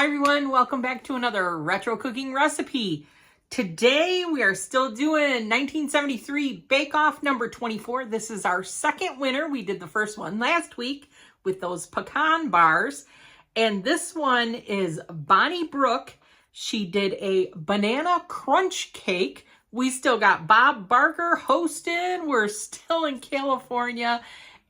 Hi everyone, welcome back to another retro cooking recipe. Today we are still doing 1973 Bake Off number 24. This is our second winner. We did the first one last week with those pecan bars. And this one is Bonnie Brooke. She did a banana crunch cake. We still got Bob Barker hosting. We're still in California.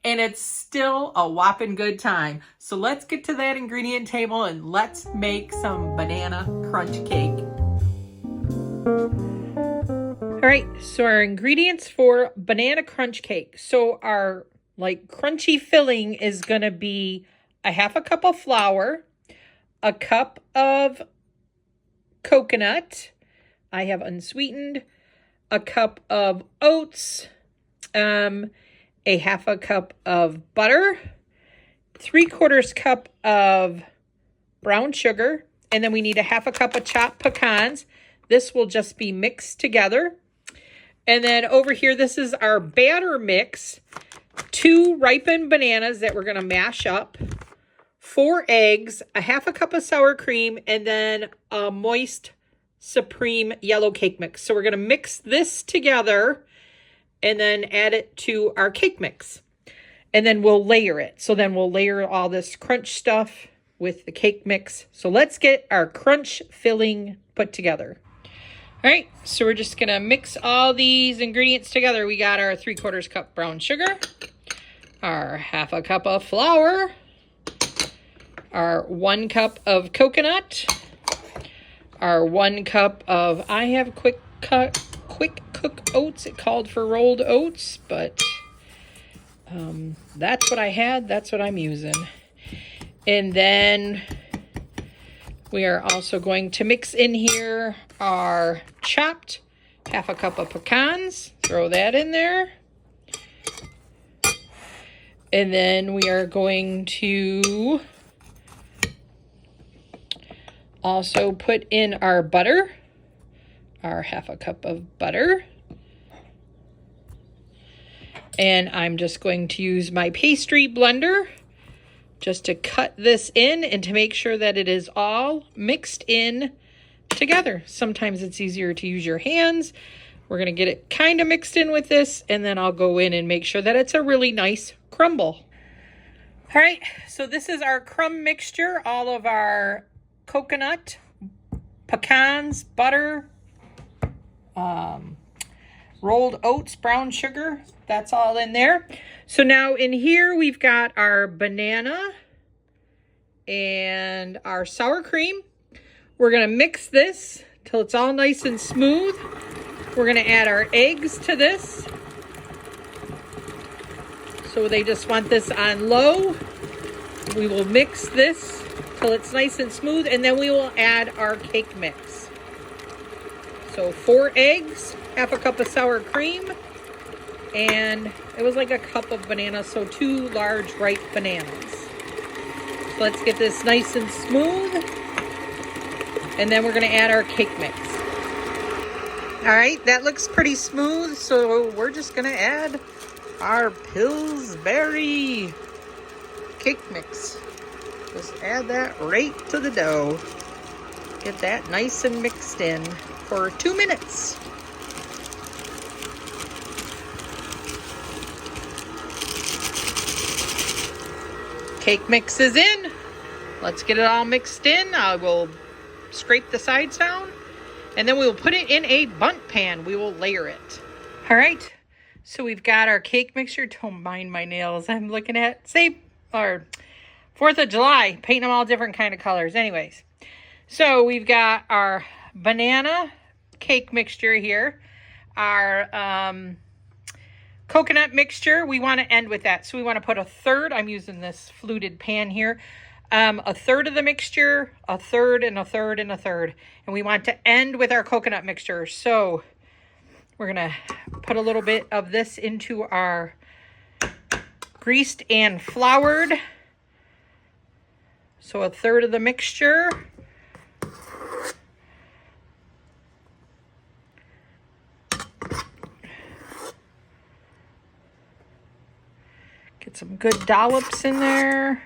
And it's still a whopping good time. So let's get to that ingredient table and let's make some banana crunch cake. All right, so our ingredients for banana crunch cake. So our crunchy filling is gonna be a half a cup of flour, a cup of coconut. I have unsweetened, a cup of oats, a half a cup of butter, 3/4 cup of brown sugar, and then we need a half a cup of chopped pecans. This will just be mixed together. And then over here, this is our batter mix. 2 ripened bananas that we're gonna mash up, 4 eggs, a half a cup of sour cream, and then a moist supreme yellow cake mix. So we're gonna mix this together and then add it to our cake mix. And then we'll layer it. So then we'll layer all this crunch stuff with the cake mix. So let's get our crunch filling put together. All right, so we're just gonna mix all these ingredients together. We got our 3/4 cup brown sugar, our half a cup of flour, our 1 cup of coconut, our 1 cup of, I have quick cook oats. It called for rolled oats, but that's what I had. That's what I'm using. And then we are also going to mix in here our chopped half a cup of pecans. Throw that in there. And then we are going to also put in our butter, our half a cup of butter. And I'm just going to use my pastry blender just to cut this in and to make sure that it is all mixed in together. Sometimes it's easier to use your hands. We're going to get it kind of mixed in with this, and then I'll go in and make sure that it's a really nice crumble. All right, so this is our crumb mixture. All of our coconut, pecans, butter, rolled oats, brown sugar, that's all in there. So now in here we've got our banana and our sour cream. We're gonna mix this till it's all nice and smooth. We're gonna add our eggs to this. So they just want this on low. We will mix this till it's nice and smooth, and then we will add our cake mix. So 4 eggs, half a cup of sour cream, and it was like a cup of bananas, so 2 large ripe bananas. So let's get this nice and smooth, and then we're gonna add our cake mix. All right, that looks pretty smooth, so we're just gonna add our Pillsbury cake mix. Just add that right to the dough. Get that nice and mixed in for 2 minutes. Cake mix is in. Let's get it all mixed in. I will scrape the sides down, and then we will put it in a bundt pan. We will layer it. All right, so we've got our cake mixture. Don't mind my nails. I'm looking at, or 4th of July, painting them all different kind of colors. Anyways, so we've got our banana cake mixture here, our coconut mixture. We want to end with that, so we want to put 1/3. I'm using this fluted pan here. 1/3 of the mixture, 1/3, and 1/3, and 1/3, and we want to end with our coconut mixture. So we're gonna put a little bit of this into our greased and floured. So 1/3 of the mixture. Get some good dollops in there.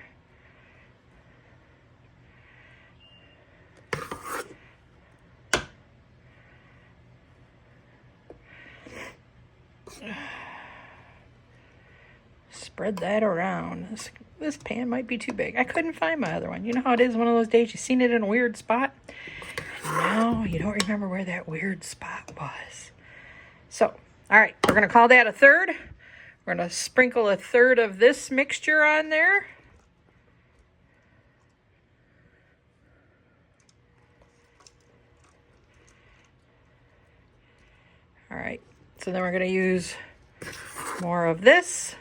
spread that around. This pan might be too big. I couldn't find my other one. You know how it is one of those days you've seen it in a weird spot? And now you don't remember where that weird spot was. So, all right, we're going to call that a third. We're going to sprinkle a third of this mixture on there. All right, so then we're going to use more of this.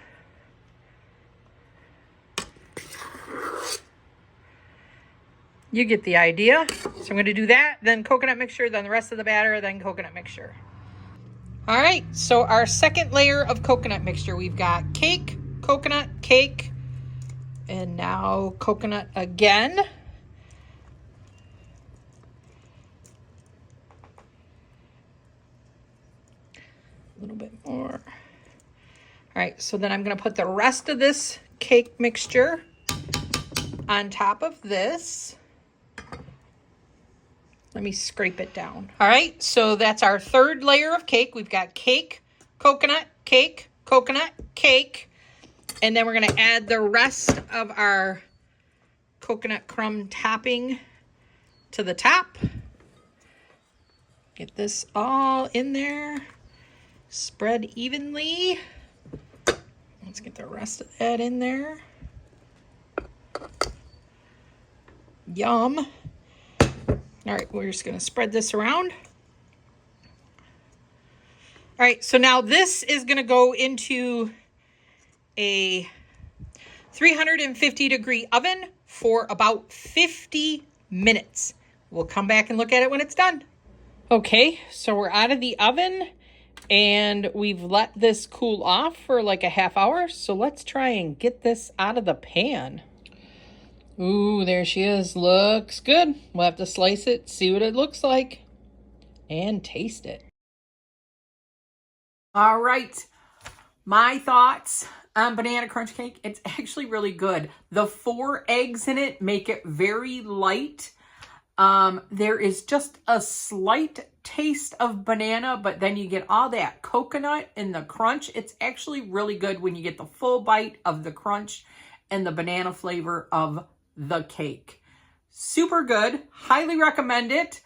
You get the idea. So I'm going to do that, then coconut mixture, then the rest of the batter, then coconut mixture. All right, so our second layer of coconut mixture, we've got cake, and now coconut again. A little bit more. All right, so then I'm going to put the rest of this cake mixture on top of this. Let me scrape it down. All right, so that's our third layer of cake. We've got cake, coconut, cake, and then we're going to add the rest of our coconut crumb topping to the top. Get this all in there, spread evenly. Let's get the rest of that in there. Yum. All right, we're just going to spread this around. All right, so now this is going to go into a 350 degree oven for about 50 minutes. We'll come back and look at it when it's done. Okay, so we're out of the oven and we've let this cool off for like a half hour. So let's try and get this out of the pan. Ooh, there she is. Looks good. We'll have to slice it, see what it looks like, and taste it. All right. My thoughts on banana crunch cake. It's actually really good. The 4 eggs in it make it very light. There is just a slight taste of banana, but then you get all that coconut and the crunch. It's actually really good when you get the full bite of the crunch and the banana flavor of the cake. Super good. Highly recommend it.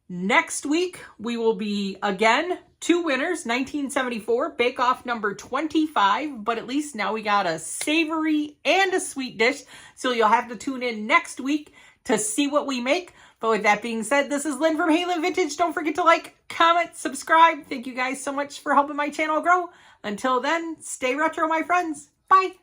Next week, we will be, again, 2 winners, 1974, Bake Off number 25, but at least now we got a savory and a sweet dish, so you'll have to tune in next week to see what we make. But with that being said, this is Lynn from Hey Lynn Vintage. Don't forget to like, comment, subscribe. Thank you guys so much for helping my channel grow. Until then, stay retro, my friends. Bye.